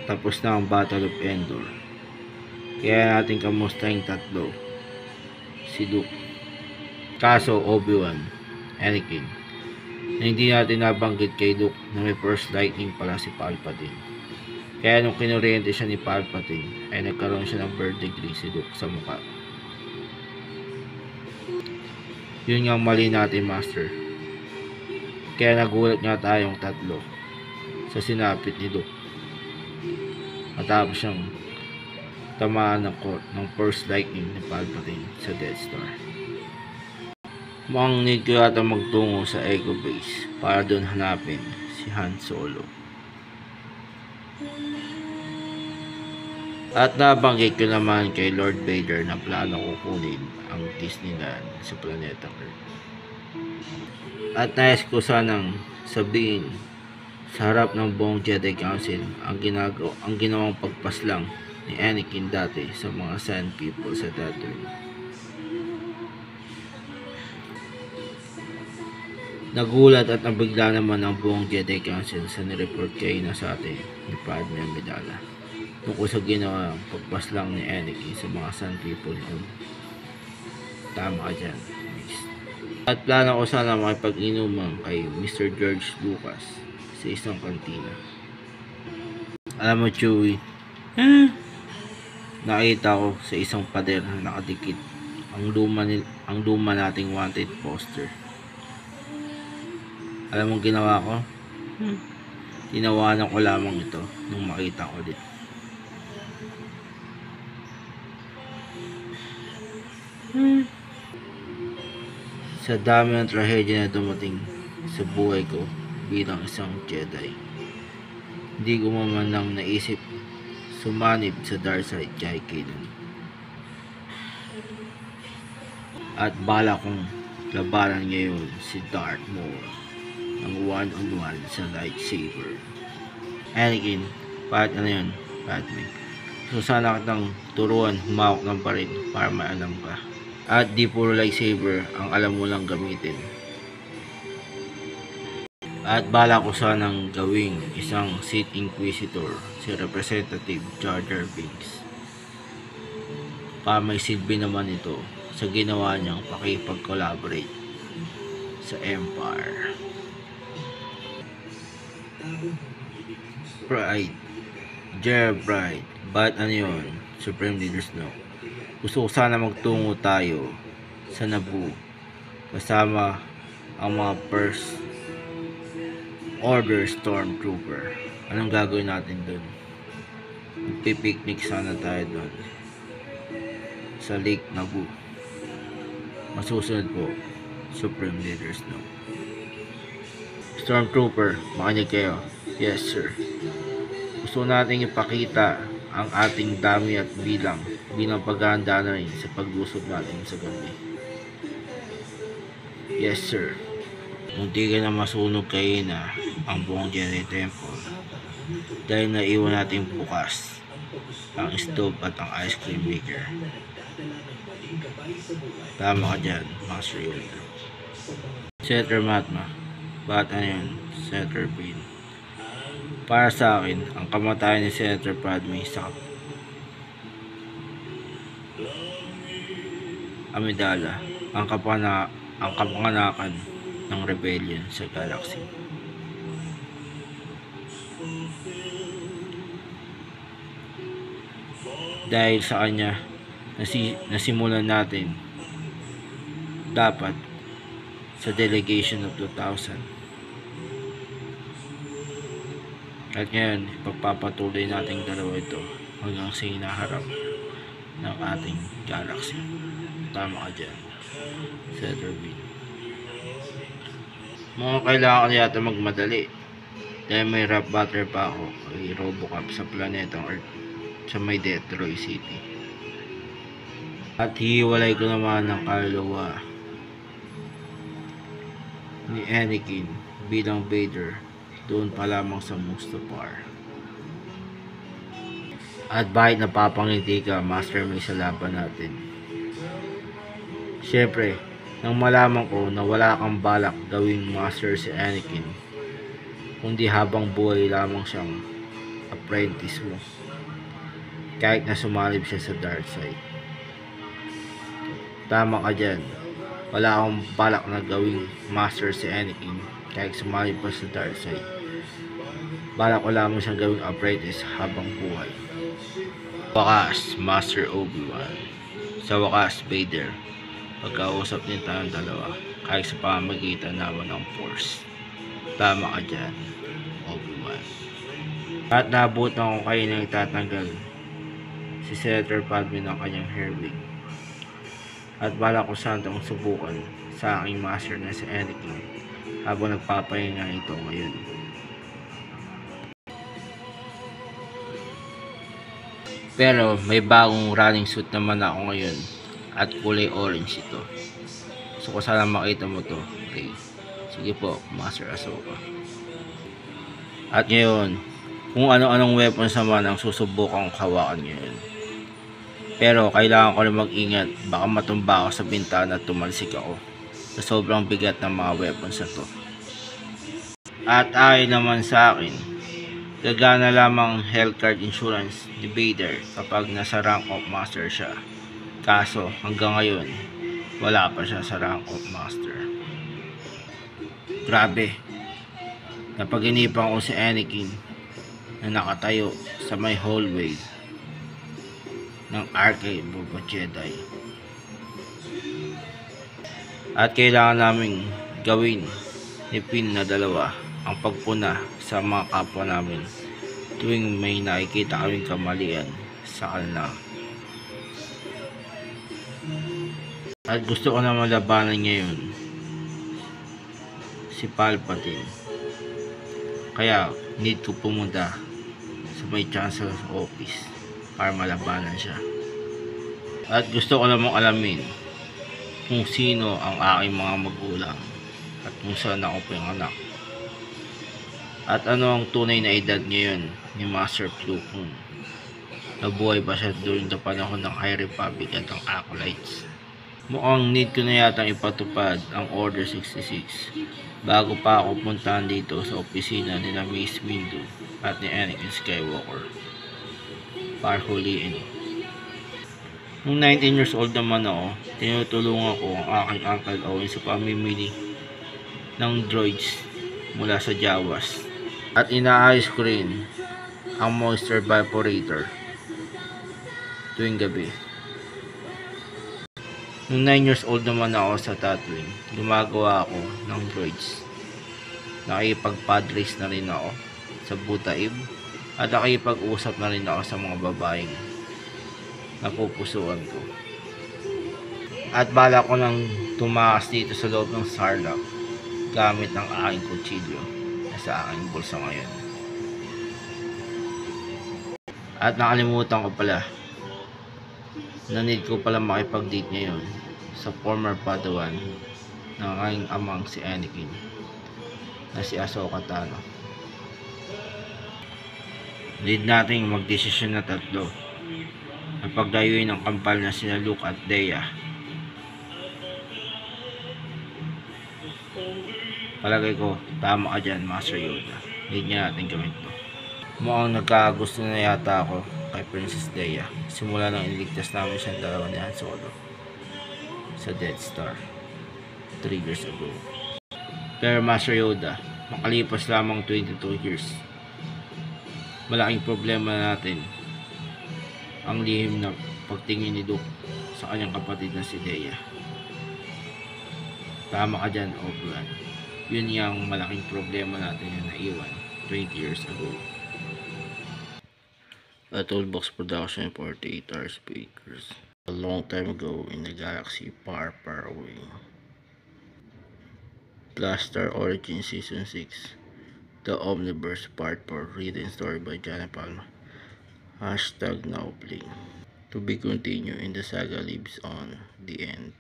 tapos na ang Battle of Endor. Kaya natin kamusta yung tatlo. Si Luke. Kaso Obi-Wan, Anakin. Na hindi natin nabanggit kay Luke na may first lightning pala si Palpatine. Kaya nung kinuryente siya ni Palpatine ay nagkaroon siya ng bird degree si Luke sa mukha. Yun nga mali natin, Master. Kaya nagulat nga tayong tatlo sa sinapit ni Luke. Matapos siyang tamaan ng first lightning ni Palpatine sa Death Star. Mukhang need ko yata magtungo sa Echo Base para doon hanapin si Han Solo. At nabanggit ko naman kay Lord Vader na plano kukunin ang Disneyland sa planeta Earth. At nais ko sanang sabihin sa harap ng buong Jedi Council ang ginawang pagpaslang ni Anakin dati sa mga Sand People sa Tatooine. Nagulat at nabigla naman ang buong Jedi Council sa nireport kay Nasate ni Padme Amidala tungkol sa ginawang pagpaslang ni Anakin sa mga Sand People noon. Tama ka dyan. At plano ko sana makipag-inuman kay Mr. George Lucas sa isang kantina. Alam mo, Chewie, nakita ko sa isang pader na nakadikit ang luma nating wanted poster. Alam mong ginawa ko? Tinawanan ko lamang ito nung makita ko dito. Sa dami ng trahedya na dumating sa buhay ko bilang isang Jedi, hindi ko man lang naisip sumanib sa dark side kahit kailan. At bala kong labanan ngayon si Darth Maul ng one-on-one sa lightsaber. Anakin, bakit ano yun? Padme. So sana kitang turuan humawak ng baril para maalam ka. At di puro lightsaber ang alam mo lang gamitin. At bala ko sanang gawing isang Sith Inquisitor si Representative Jar Jar Binks. Para may silbi naman ito sa ginawa niyang pakipag-collaborate sa Empire. Pride. Jedi Pride. But ano yun? Supreme Leader Snoke. Gusto ko sana magtungo tayo sa Naboo kasama ang mga First Order Stormtrooper. Anong gagawin natin dun? Magpipiknik sana tayo dun sa Lake Naboo. Masusunod po, Supreme Leader Snoke. Stormtrooper, makinig kayo. Yes, sir. Gusto nating ipakita ang ating dami at bilang paghahanda na rin sa paglusog natin sa gabi. Yes, sir. Munti ka na masunog kayo na ang buong Jedi Temple dahil naiwan natin bukas ang stove at ang ice cream maker. Tama ka dyan, Master Yoda. Senator Matma. Bakit ano yun? Senator Bean. Para sa akin, ang kamatayan ni Senator Padme sa Amidala ang kapanganakan ng rebellion sa galaxy. Dahil sa kanya nasimulan natin dapat sa delegation of 2000. At ngayon, pagpapatuloy natin dalawa ito hanggang sa hinaharap ng ating galaxy. Tama ka dyan, Senator Bean. Mga kailangan ko yata magmadali dahil may rap battle pa ako kay Robocop sa planetang Earth sa may Detroit City. At hiwalay ko naman ng kaluluwa ni Anakin bilang Vader doon pa lamang sa Mustafar. At bakit napapangiti ka, Master May, sa laban natin? Siyempre, nang malaman ko na wala kang balak gawing Master si Anakin, kundi habang buhay lamang siyang apprentice mo. Kahit na sumalib siya sa dark side. Tama ka dyan. Wala akong balak na gawing master si Anakin kahit sumalib pa sa dark side. Balak ko lamang siyang gawing apprentice habang buhay. Wakas, Master Obi-Wan. Sa wakas, Vader. Pagkausap niyo tayong dalawa kahit sa pamamagitan naman ng Force. Tama ka dyan, Obi-Wan. At nabutan ko kayo nang itatanggal si Senator Padme ng kanyang hair wig. At balak ko santang subukan sa aking master na si Anakin habang nagpapahinga ito ngayon. Pero may bagong running suit naman ako ngayon at kulay orange ito. So kung sana makita mo to, okay. Sige po, Master Ahsoka. At ngayon, kung ano-anong weapons naman ang susubukan kong hawakan ngayon. Pero kailangan ko na mag-ingat, baka matumba ako sa bintana at tumalsik ako sa sobrang bigat ng mga weapons na to. At ayon naman sa akin, gagana lamang health card insurance ni Vader kapag nasa rank of master siya. Kaso hanggang ngayon, wala pa siya sa rank of master. Grabe, napaginipan ko si Anakin na nakatayo sa may hallway ng Arcade of a Jedi. At kailangan naming gawin ni Finn na dalawa ang pagpuna sa mga kapwa namin tuwing may nakikita kaming kamalian sa kanila. At gusto ko na malabanan ngayon si Palpatine. Kaya need ko pumunta sa may Chancellor's office para malabanan siya. At gusto ko namang alamin kung sino ang aking mga magulang at kung saan ako pinanganak. At ano ang tunay na edad ngayon ni Master Plo Koon. Nabuhay pa siya during the panahon ng High Republic at ang Acolytes. Mukhang need ko na yatang ipatupad ang Order 66 bago pa ako puntahan dito sa opisina nila Mace Windu at ni Anakin Skywalker para huliin. Nung 19 years old naman ako, tinutulungan ko ang aking Uncle Owen sa pamimili ng droids mula sa Jawas. At inaayos ko rin ang moisture evaporator tuwing gabi. Nung 9 years old naman ako sa Tatooine, gumagawa ako ng droids. Nakipag-pod race na rin ako sa Butaib at nakipag-usap na rin ako sa mga babaeng napupusuan ko. At bala ko nang tumakas dito sa loob ng Sarlacc gamit ng aking kutsilyo na sa aking bulsa ngayon. At nakalimutan ko pala na need ko pala makipag-date ngayon sa former Padawan ng aking amang si Anakin na si Ahsoka Tano. Need nating magdesisyon na tatlo na pagdayuin ng kampal na sina Luke at Leia. Palagay ko, tama ka dyan, Master Yoda. Need nga natin gawin to. Mukhang nagkagusto na yata ako kay Princess Leia simula nang iniligtas namin siyang dalawa ni Han Solo sa Death Star 3 years ago. Pero Master Yoda, makalipas lamang 22 years, malaking problema natin ang lihim na pagtingin ni Luke sa kanyang kapatid na si Leia. Tama ka dyan, Obi-Wan. Yun yung malaking problema natin yung naiwan 20 years ago. A Toolbox Production 48 hour speakers. A long time ago in a galaxy far, far away. Blaster Origin Season 6. The Omniverse Part 4. Written story by Jana Palma. #NowPlaying. To be continued in the saga lives on. The end.